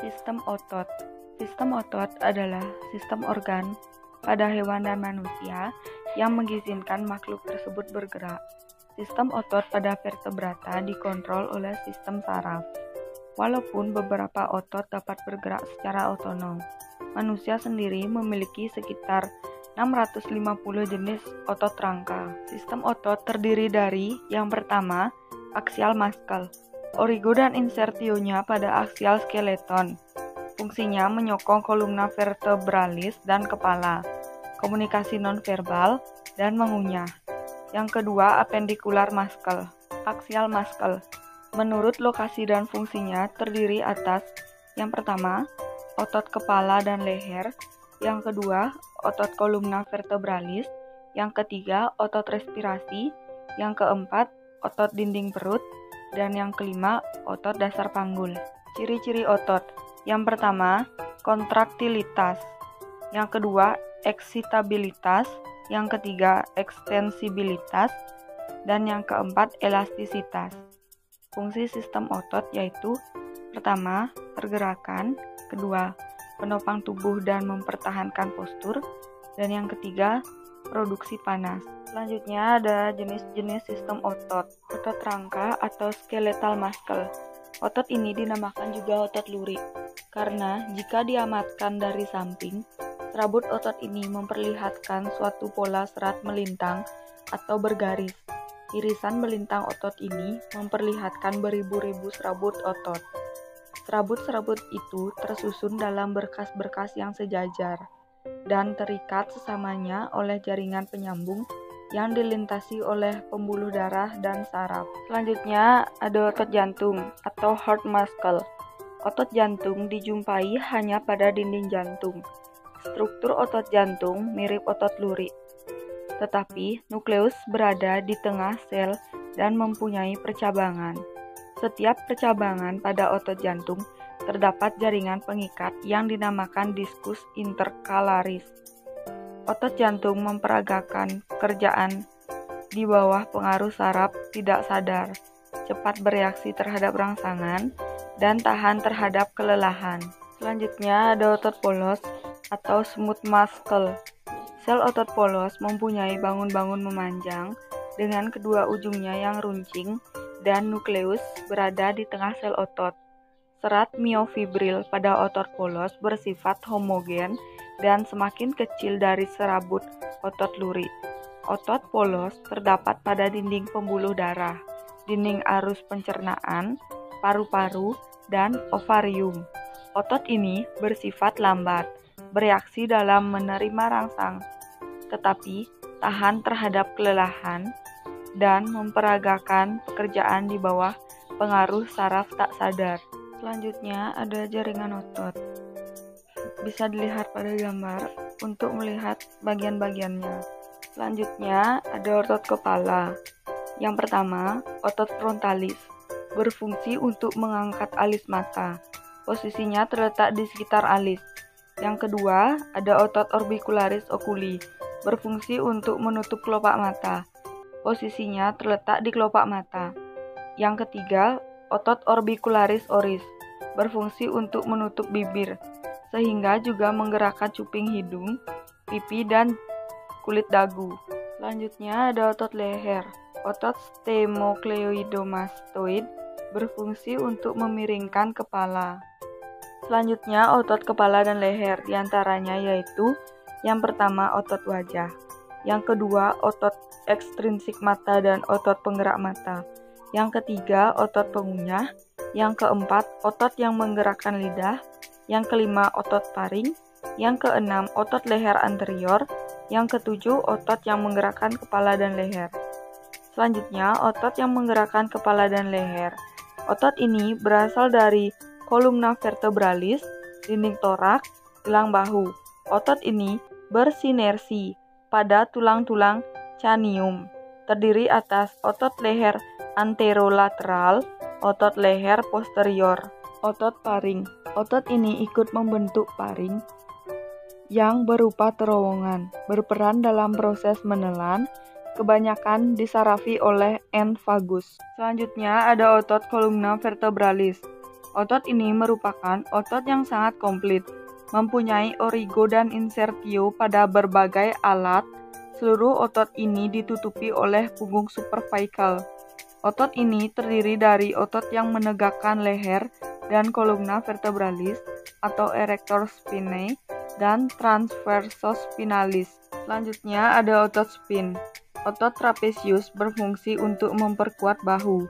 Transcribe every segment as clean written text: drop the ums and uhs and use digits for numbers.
Sistem otot. Sistem otot adalah sistem organ pada hewan dan manusia yang mengizinkan makhluk tersebut bergerak. Sistem otot pada vertebrata dikontrol oleh sistem saraf. Walaupun beberapa otot dapat bergerak secara otonom, manusia sendiri memiliki sekitar 650 jenis otot rangka. Sistem otot terdiri dari yang pertama, axial muscle. Origo dan insertionya pada axial skeleton. Fungsinya menyokong kolumna vertebralis dan kepala, komunikasi nonverbal, dan mengunyah. Yang kedua, appendicular muscle. Axial muscle. Menurut lokasi dan fungsinya terdiri atas yang pertama, otot kepala dan leher. Yang kedua, otot kolumna vertebralis. Yang ketiga, otot respirasi. Yang keempat, otot dinding perut. Dan yang kelima, otot dasar panggul. Ciri-ciri otot. Yang pertama, kontraktilitas. Yang kedua, eksitabilitas. Yang ketiga, ekstensibilitas. Dan yang keempat, elastisitas. Fungsi sistem otot yaitu pertama, pergerakan. Kedua, penopang tubuh dan mempertahankan postur. Dan yang ketiga, produksi panas. Selanjutnya ada jenis-jenis sistem otot. Otot rangka atau skeletal muscle. Otot ini dinamakan juga otot lurik karena jika diamatkan dari samping, serabut otot ini memperlihatkan suatu pola serat melintang atau bergaris. Irisan melintang otot ini memperlihatkan beribu-ribu serabut otot. Serabut-serabut itu tersusun dalam berkas-berkas yang sejajar dan terikat sesamanya oleh jaringan penyambung yang dilintasi oleh pembuluh darah dan saraf. Selanjutnya ada otot jantung atau heart muscle. Otot jantung dijumpai hanya pada dinding jantung. Struktur otot jantung mirip otot lurik, tetapi nukleus berada di tengah sel dan mempunyai percabangan. Setiap percabangan pada otot jantung terdapat jaringan pengikat yang dinamakan diskus intercalaris. Otot jantung memperagakan pekerjaan di bawah pengaruh saraf tidak sadar, cepat bereaksi terhadap rangsangan, dan tahan terhadap kelelahan. Selanjutnya ada otot polos atau smooth muscle. Sel otot polos mempunyai bangun-bangun memanjang dengan kedua ujungnya yang runcing dan nukleus berada di tengah sel otot. Serat miofibril pada otot polos bersifat homogen dan semakin kecil dari serabut otot lurik. Otot polos terdapat pada dinding pembuluh darah, dinding arus pencernaan, paru-paru, dan ovarium. Otot ini bersifat lambat, bereaksi dalam menerima rangsang, tetapi tahan terhadap kelelahan dan memperagakan pekerjaan di bawah pengaruh saraf tak sadar. Selanjutnya ada jaringan otot. Bisa dilihat pada gambar untuk melihat bagian-bagiannya. Selanjutnya ada otot kepala. Yang pertama, otot frontalis, berfungsi untuk mengangkat alis mata. Posisinya terletak di sekitar alis. Yang kedua, ada otot orbicularis oculi, berfungsi untuk menutup kelopak mata. Posisinya terletak di kelopak mata. Yang ketiga, otot orbicularis oris, berfungsi untuk menutup bibir, sehingga juga menggerakkan cuping hidung, pipi, dan kulit dagu. Selanjutnya ada otot leher. Otot stemocleidomastoid berfungsi untuk memiringkan kepala. Selanjutnya otot kepala dan leher, diantaranya yaitu yang pertama otot wajah, yang kedua otot ekstrinsik mata dan otot penggerak mata, yang ketiga otot pengunyah, yang keempat otot yang menggerakkan lidah, yang kelima otot taring, yang keenam otot leher anterior, yang ketujuh otot yang menggerakkan kepala dan leher. Selanjutnya otot yang menggerakkan kepala dan leher. Otot ini berasal dari kolumna vertebralis, dinding torak, tulang bahu. Otot ini bersinersi pada tulang-tulang canium. Terdiri atas otot leher anterolateral, otot leher posterior, otot paring. Otot ini ikut membentuk paring yang berupa terowongan, berperan dalam proses menelan, kebanyakan disarafi oleh end vagus. Selanjutnya ada otot kolumna vertebralis. Otot ini merupakan otot yang sangat komplit, mempunyai origo dan insertio pada berbagai alat. Seluruh otot ini ditutupi oleh punggung superficial. Otot ini terdiri dari otot yang menegakkan leher dan columna vertebralis atau erector spinae dan transversus spinalis. Selanjutnya ada otot spine. Otot trapezius berfungsi untuk memperkuat bahu.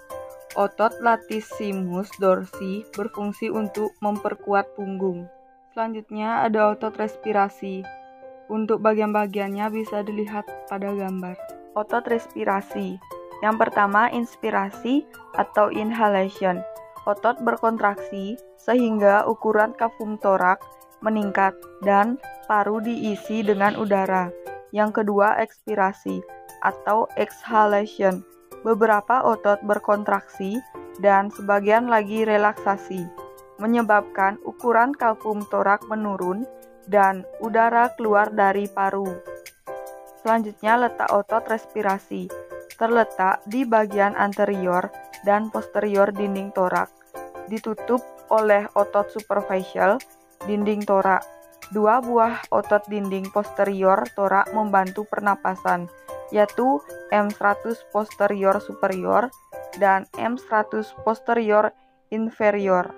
Otot latissimus dorsi berfungsi untuk memperkuat punggung. Selanjutnya ada otot respirasi. Untuk bagian-bagiannya bisa dilihat pada gambar. Otot respirasi. Yang pertama, inspirasi atau inhalation. Otot berkontraksi sehingga ukuran kafum torak meningkat dan paru diisi dengan udara. Yang kedua, ekspirasi atau exhalation. Beberapa otot berkontraksi dan sebagian lagi relaksasi, menyebabkan ukuran kafum torak menurun dan udara keluar dari paru. Selanjutnya, letak otot respirasi terletak di bagian anterior dan posterior dinding torak, ditutup oleh otot superficial dinding torak. Dua buah otot dinding posterior torak membantu pernapasan, yaitu M100 posterior superior dan M100 posterior inferior.